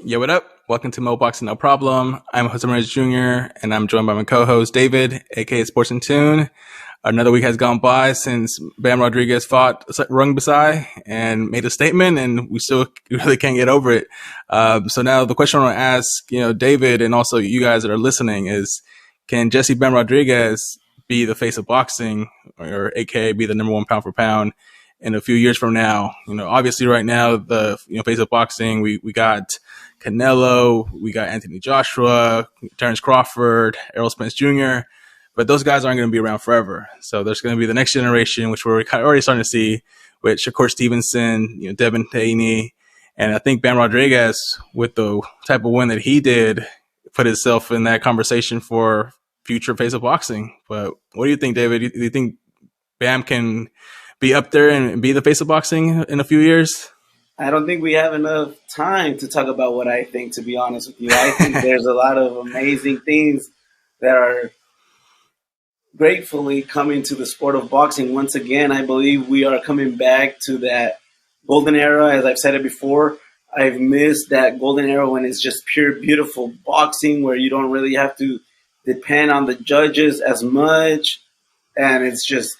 Yo, what up? Welcome to Mo Boxing No Problem. I'm Jose Ramirez Jr., and I'm joined by my co-host, David, aka Sports in Tune. Another week has gone by since Bam Rodriguez fought Rung Basai and made a statement, and we still really can't get over it. So now the question I want to ask, David, and also you guys that are listening is, can Jesse Bam Rodriguez be the face of boxing, or aka be the number one pound for pound in a few years from now? Obviously right now, the face of boxing, we got Canelo, we got Anthony Joshua, Terrence Crawford, Errol Spence Jr., but those guys aren't going to be around forever. So there's going to be the next generation, which we're kind of already starting to see with Shakur Stevenson, Devin, Haney, and I think Bam Rodriguez, with the type of win that he did, put himself in that conversation for future face of boxing. But what do you think, David? Do you think Bam can be up there and be the face of boxing in a few years? I don't think we have enough time to talk about what I think, to be honest with you. I think there's a lot of amazing things that are gratefully coming to the sport of boxing. Once again, I believe we are coming back to that golden era. As I've said it before, I've missed that golden era when it's just pure, beautiful boxing where you don't really have to depend on the judges as much. And it's just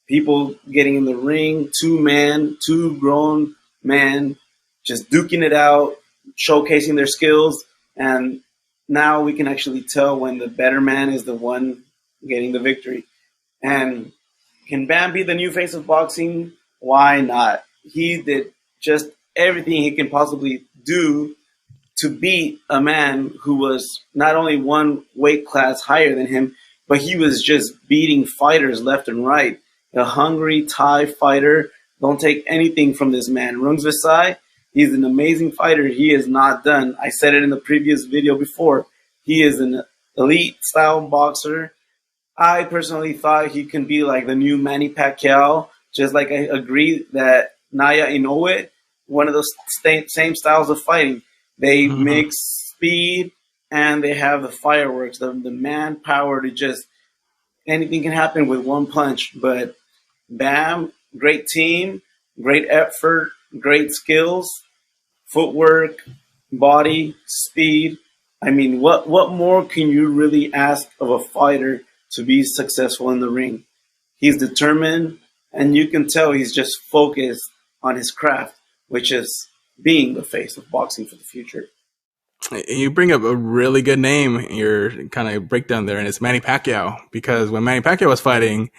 people getting in the ring, two grown men, just duking it out, showcasing their skills. And now we can actually tell when the better man is the one getting the victory. And can Bam be the new face of boxing? Why not? He did just everything he can possibly do to beat a man who was not only one weight class higher than him, but he was just beating fighters left and right. A hungry Thai fighter. Don't take anything from this man. Rung Basai, he's an amazing fighter. He is not done. I said it in the previous video before. He is an elite style boxer. I personally thought he can be like the new Manny Pacquiao, just like I agree that Naya Inoue, one of those same styles of fighting. They mix speed and they have the fireworks, the manpower to just, anything can happen with one punch. But Bam, great team, great effort, great skills, footwork, body, speed. I mean, what more can you really ask of a fighter to be successful in the ring? He's determined, and you can tell he's just focused on his craft, which is being the face of boxing for the future. You bring up a really good name in your kind of breakdown there, and it's Manny Pacquiao, because when Manny Pacquiao was fighting,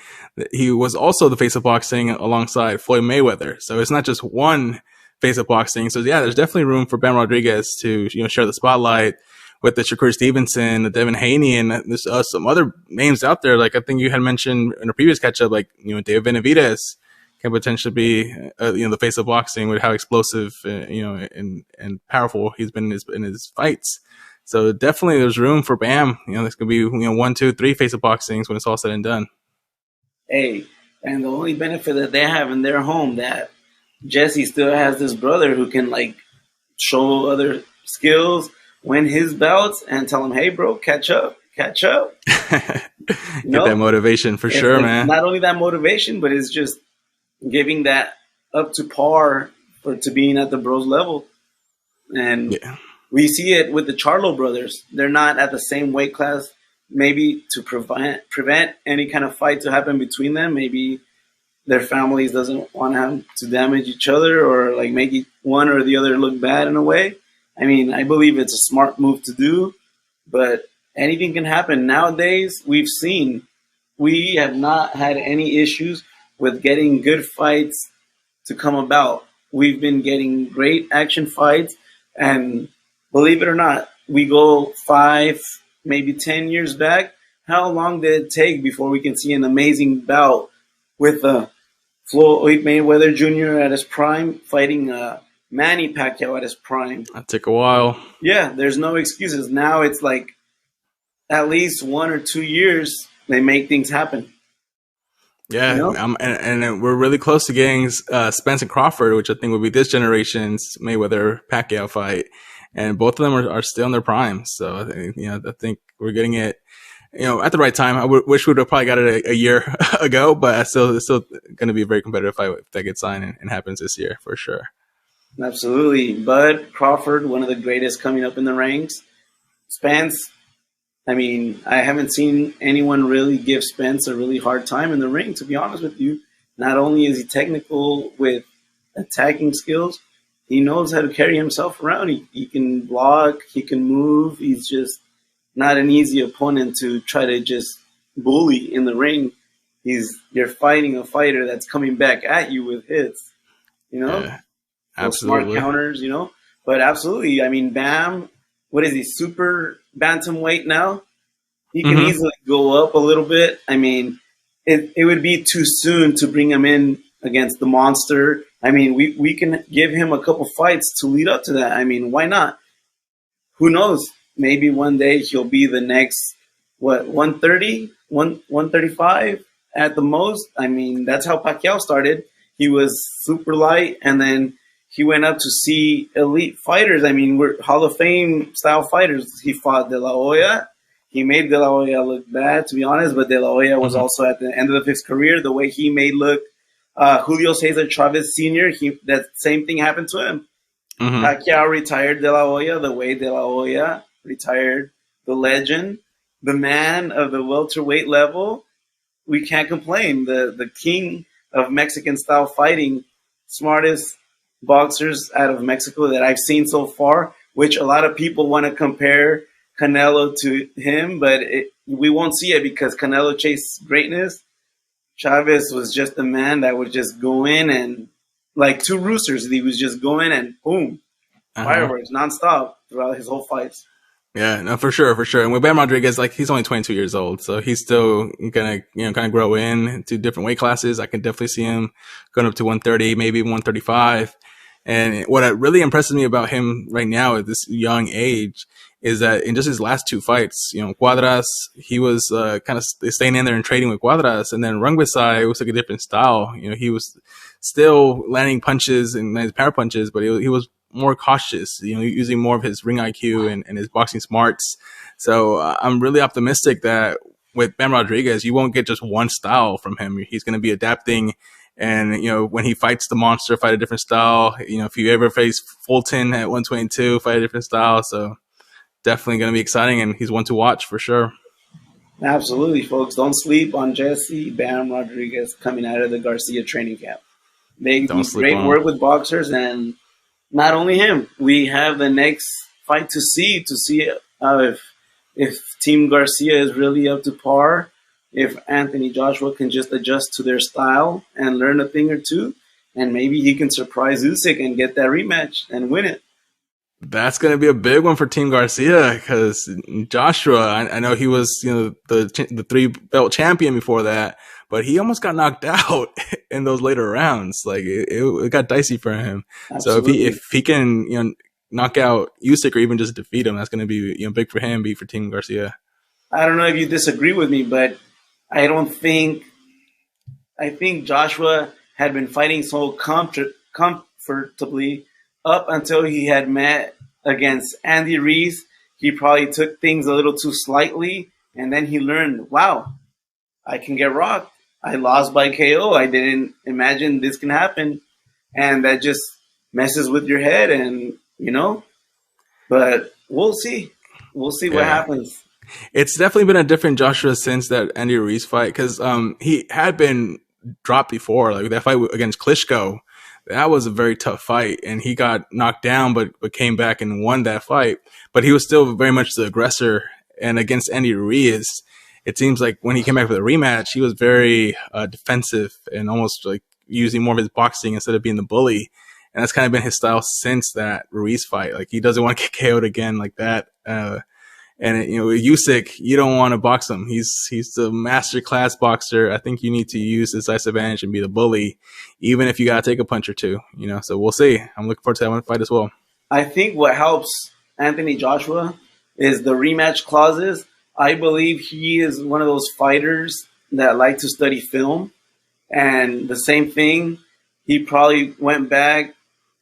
he was also the face of boxing alongside Floyd Mayweather. So it's not just one face of boxing. So yeah, there's definitely room for Bam Rodriguez to share the spotlight with the Shakur Stevenson, the Devin Haney, and there's some other names out there. Like I think you had mentioned in a previous catch-up, like David Benavidez can potentially be the face of boxing with how explosive and powerful he's been in his fights. So definitely there's room for Bam. There's gonna be 1, 2, 3 face of boxings when it's all said and done. Hey, and the only benefit that they have in their home, that Jesse still has this brother who can like show other skills, win his bouts, and tell him, hey bro, catch up. Get that motivation for sure, man. Not only that motivation, but it's just giving that up to par to being at the bros level. And we see it with the Charlo brothers. They're not at the same weight class, maybe to prevent any kind of fight to happen between them. Maybe their families doesn't want to damage each other or like make one or the other look bad in a way. I mean, I believe it's a smart move to do, but anything can happen. Nowadays, we have not had any issues with getting good fights to come about. We've been getting great action fights, and believe it or not, we go 5, maybe 10 years back. How long did it take before we can see an amazing bout with Floyd Mayweather Jr. at his prime fighting Manny Pacquiao at his prime? That took a while. Yeah, there's no excuses. Now it's like at least 1 or 2 years they make things happen. Yeah, and we're really close to getting Spence and Crawford, which I think would be this generation's Mayweather-Pacquiao fight, and both of them are still in their prime. So I think we're getting it, at the right time. I wish we would have probably got it a year ago, but it's still going to be a very competitive fight if that gets signed and happens this year for sure. Absolutely. Bud Crawford, one of the greatest coming up in the ranks. Spence, I mean, I haven't seen anyone really give Spence a really hard time in the ring, to be honest with you. Not only is he technical with attacking skills, he knows how to carry himself around. He can block, he can move. He's just not an easy opponent to try to just bully in the ring. You're fighting a fighter that's coming back at you with hits, you know? Yeah, Those smart absolutely. counters, you know? But absolutely, I mean, Bam, what is he, super bantamweight now? He can Hmm. easily go up a little bit. I mean, it would be too soon to bring him in against the monster. I mean, we can give him a couple fights to lead up to that. I mean, why not? Who knows? Maybe one day he'll be the next, what, 130, 135 at the most. I mean, that's how Pacquiao started. He was super light, and then he went up to see elite fighters. I mean, we're Hall of Fame style fighters. He fought De La Hoya. He made De La Hoya look bad, to be honest, but De La Hoya was Hmm. also at the end of his career. The way he made look Julio Cesar Chavez Sr., that same thing happened to him. Hmm. Pacquiao retired De La Hoya the way De La Hoya retired the legend, the man of the welterweight level. We can't complain. The king of Mexican style fighting, smartest boxers out of Mexico that I've seen so far, which a lot of people want to compare Canelo to him, but we won't see it because Canelo chased greatness. Chavez was just a man that would just go in and, like two roosters, he was just going and boom, Uh-huh. fireworks nonstop throughout his whole fights. Yeah, no, for sure, for sure. And with Bam Rodriguez, like he's only 22 years old, so he's still gonna, kind of grow into different weight classes. I can definitely see him going up to 130, maybe 135. And what really impresses me about him right now at this young age is that in just his last two fights, Cuadras, he was kind of staying in there and trading with Cuadras, and then Rungvisai, it was like a different style. He was still landing punches and his power punches, but he was more cautious, using more of his ring IQ and his boxing smarts. So I'm really optimistic that with Bam Rodriguez, you won't get just one style from him. He's going to be adapting. And, when he fights the monster, fight a different style. If you ever face Fulton at 122, fight a different style. So definitely going to be exciting. And he's one to watch for sure. Absolutely, folks. Don't sleep on Jesse Bam Rodriguez coming out of the Garcia training camp. They Don't do sleep great on him. work with boxers, and not only him. We have the next fight to see if Team Garcia is really up to par. If Anthony Joshua can just adjust to their style and learn a thing or two, and maybe he can surprise Usyk and get that rematch and win it. That's going to be a big one for Team Garcia because Joshua, I know he was, the 3-belt champion before that, but he almost got knocked out in those later rounds. Like it got dicey for him. So if Absolutely. he can, knock out Usyk or even just defeat him, that's going to be, big for him, big for Team Garcia. I don't know if you disagree with me, but I don't think I think Joshua had been fighting so comfortably up until he had met against Andy Reese. He probably took things a little too slightly, and then he learned, wow, I can get rocked. I lost by KO. I didn't imagine this can happen, and that just messes with your head, and But we'll see. We'll see what Yeah. happens. It's definitely been a different Joshua since that Andy Ruiz fight because he had been dropped before. Like that fight against Klitschko, that was a very tough fight, and he got knocked down, but came back and won that fight. But he was still very much the aggressor. And against Andy Ruiz, it seems like when he came back for the rematch, he was very defensive and almost like using more of his boxing instead of being the bully. And that's kind of been his style since that Ruiz fight. Like he doesn't want to get KO'd again like that. And Usyk, you don't want to box him. He's the master class boxer. I think you need to use decisive advantage and be the bully, even if you gotta take a punch or two. So we'll see. I'm looking forward to that one fight as well. I think what helps Anthony Joshua is the rematch clauses. I believe he is one of those fighters that like to study film. And the same thing, he probably went back,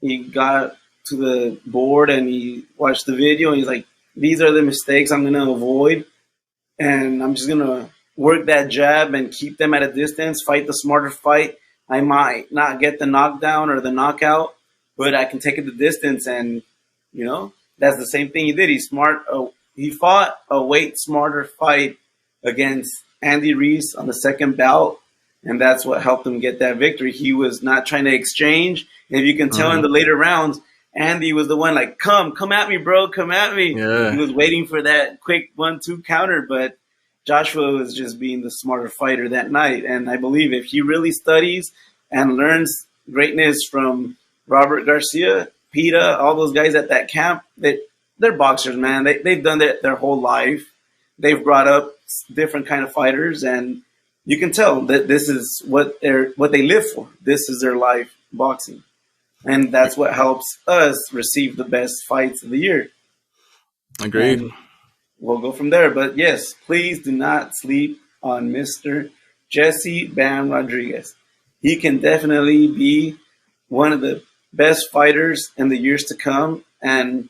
he got to the board and he watched the video and he's like, these are the mistakes I'm going to avoid. And I'm just going to work that jab and keep them at a distance, fight the smarter fight. I might not get the knockdown or the knockout, but I can take it the distance. And, that's the same thing he did. He fought a weight smarter fight against Andy Reese on the second bout, and that's what helped him get that victory. He was not trying to exchange. And if you can tell in the later rounds, Andy was the one like, come at me, bro, come at me. Yeah. He was waiting for that quick 1-2 counter, but Joshua was just being the smarter fighter that night. And I believe if he really studies and learns greatness from Robert Garcia, PETA, all those guys at that camp, they're boxers, man. They've done that their whole life. They've brought up different kind of fighters, and you can tell that this is what they live for. This is their life, boxing. And that's what helps us receive the best fights of the year. Agreed. And we'll go from there. But yes, please do not sleep on Mr. Jesse Bam Rodriguez. He can definitely be one of the best fighters in the years to come. And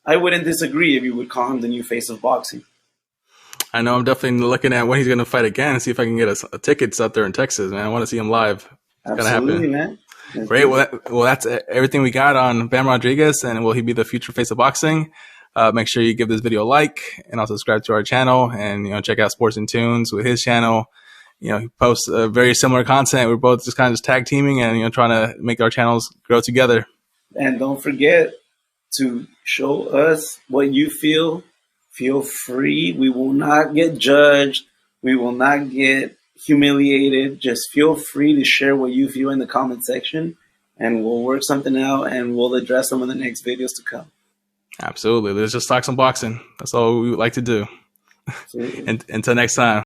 I wouldn't disagree if you would call him the new face of boxing. I know. I'm definitely looking at when he's going to fight again and see if I can get a tickets out there in Texas, man. I want to see him live. It's Absolutely, man. Great. Well, that's everything we got on Bam Rodriguez, and will he be the future face of boxing? Make sure you give this video a like and also subscribe to our channel, and check out Sports and Tunes with his channel. He posts very similar content. We're both just kind of tag teaming and trying to make our channels grow together. And don't forget to show us what you feel. Feel free. We will not get judged. We will not get humiliated. Just feel free to share what you feel in the comment section, and we'll work something out and we'll address them in the next videos to come. Absolutely. Let's just talk some boxing. That's all we would like to do. Until next time.